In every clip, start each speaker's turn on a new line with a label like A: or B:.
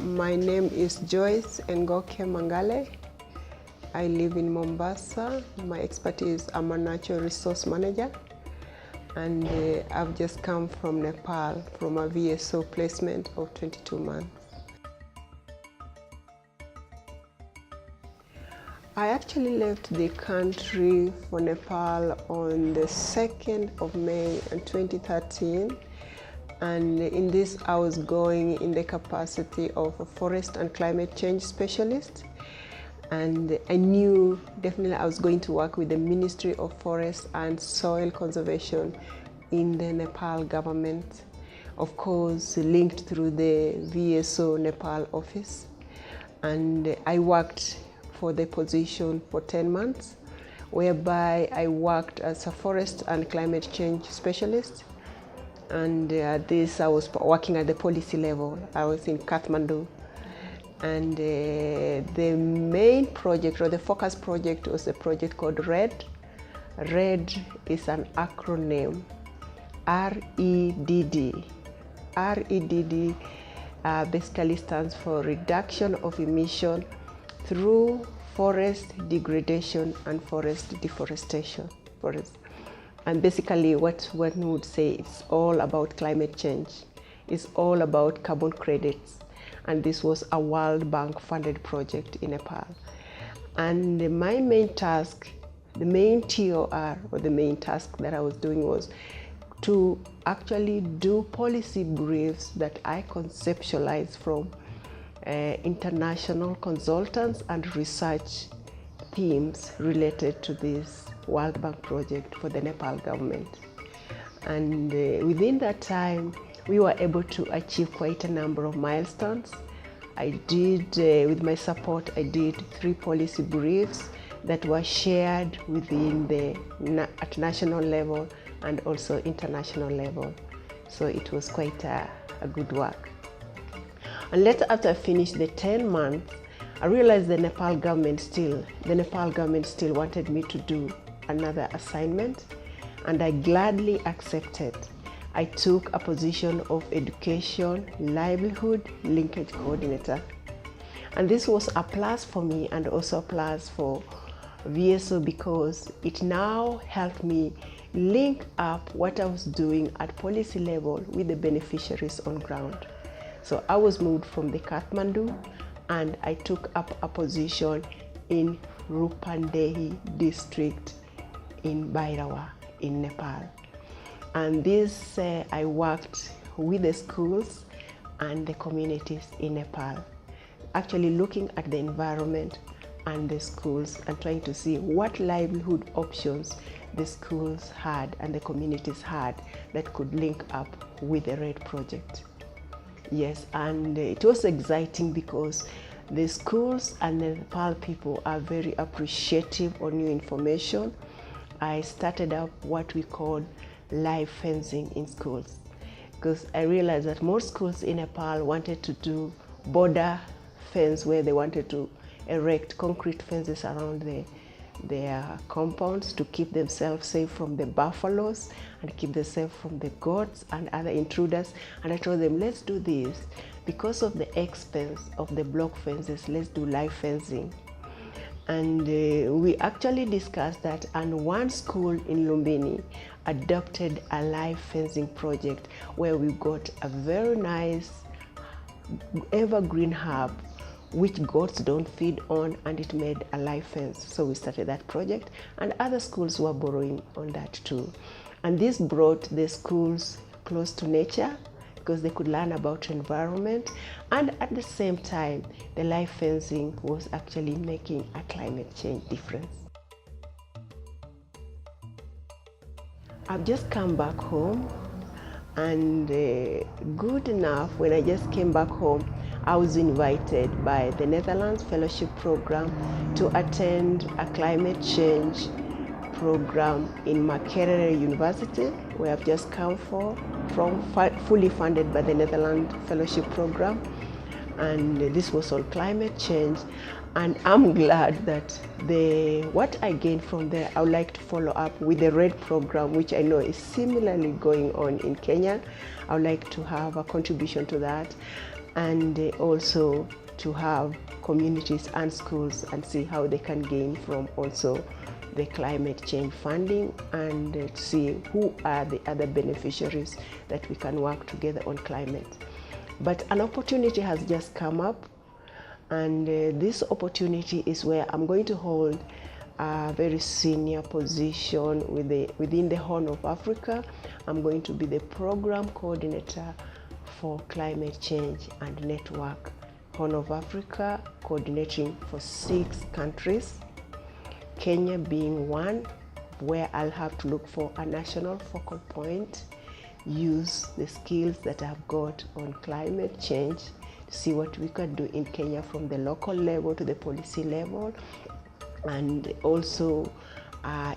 A: My name is Joyce Engoke Mangale. I live in Mombasa. My expertise, I'm a natural resource manager, and I've just come from Nepal from a VSO placement of 22 months. I actually left the country for Nepal on the 2nd of May in 2013. And in this, I was going in the capacity of a forest and climate change specialist. And I knew definitely I was going to work with the Ministry of Forest and Soil Conservation in the Nepal government, of course, linked through the VSO Nepal office. And I worked for the position for 10 months, whereby I worked as a forest and climate change specialist. And this, I was working at the policy level. I was in Kathmandu. And the main project, or the focus project, was a project called RED. RED is an acronym, REDD. REDD basically stands for Reduction of Emission through Forest Degradation and Forest Deforestation. And basically what one would say, it's all about climate change. It's all about carbon credits. And this was a World Bank funded project in Nepal. And my main task, the main TOR, or the main task that I was doing, was to actually do policy briefs that I conceptualized from international consultants and research themes related to this World Bank project for the Nepal government. And within that time, we were able to achieve quite a number of milestones. I did, with my support, I did 3 policy briefs that were shared within at national level and also international level. So it was quite a good work. And later, after I finished the 10 months, I realized the Nepal government still wanted me to do another assignment, and I gladly accepted. I took a position of Education Livelihood Linkage Coordinator. And this was a plus for me and also a plus for VSO, because it now helped me link up what I was doing at policy level with the beneficiaries on ground. So I was moved from the Kathmandu, and I took up a position in Rupandehi district in Bhairawa in Nepal. And this, I worked with the schools and the communities in Nepal, actually looking at the environment and the schools and trying to see what livelihood options the schools had and the communities had that could link up with the RED project. Yes, and it was exciting because the schools and the Nepal people are very appreciative of new information. I started up what we call live fencing in schools, because I realized that most schools in Nepal wanted to do border fence, where they wanted to erect concrete fences around their compounds to keep themselves safe from the buffaloes and keep themselves from the goats and other intruders. And I told them, let's do this. Because of the expense of the block fences, let's do live fencing. And we actually discussed that, and one school in Lumbini adopted a live fencing project where we got a very nice evergreen herb which goats don't feed on, and it made a live fence. So we started that project, and other schools were borrowing on that too. And this brought the schools close to nature, because they could learn about environment, and at the same time, the live fencing was actually making a climate change difference. I've just come back home, and good enough, when I just came back home, I was invited by the Netherlands Fellowship Program to attend a climate change program in Makerere University, where I've just come from, fully funded by the Netherlands Fellowship Program. And this was on climate change. And I'm glad that what I gained from there, I would like to follow up with the RED program, which I know is similarly going on in Kenya. I would like to have a contribution to that. and also to have communities and schools and see how they can gain from also the climate change funding, and to see who are the other beneficiaries that we can work together on climate. But an opportunity has just come up, and this opportunity is where I'm going to hold a very senior position within the Horn of Africa. I'm going to be the program coordinator for climate change and network. Horn of Africa, coordinating for 6 countries, Kenya being one, where I'll have to look for a national focal point, use the skills that I've got on climate change to see what we can do in Kenya from the local level to the policy level, and also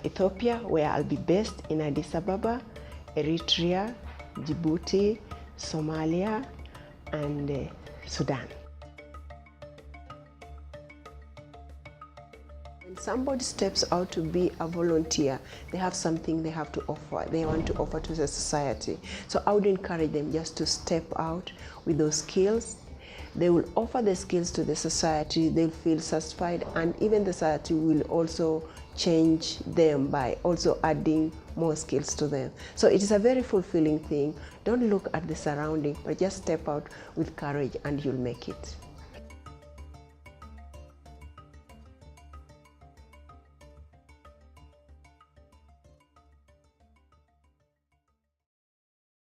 A: Ethiopia, where I'll be based in Addis Ababa, Eritrea, Djibouti, Somalia, and Sudan. When somebody steps out to be a volunteer, they have something they have to offer, they want to offer to the society. So I would encourage them just to step out with those skills. They will offer the skills to the society, they'll feel satisfied, and even the society will also change them by also adding more skills to them. So it is a very fulfilling thing. Don't look at the surrounding, but just step out with courage and you'll make it.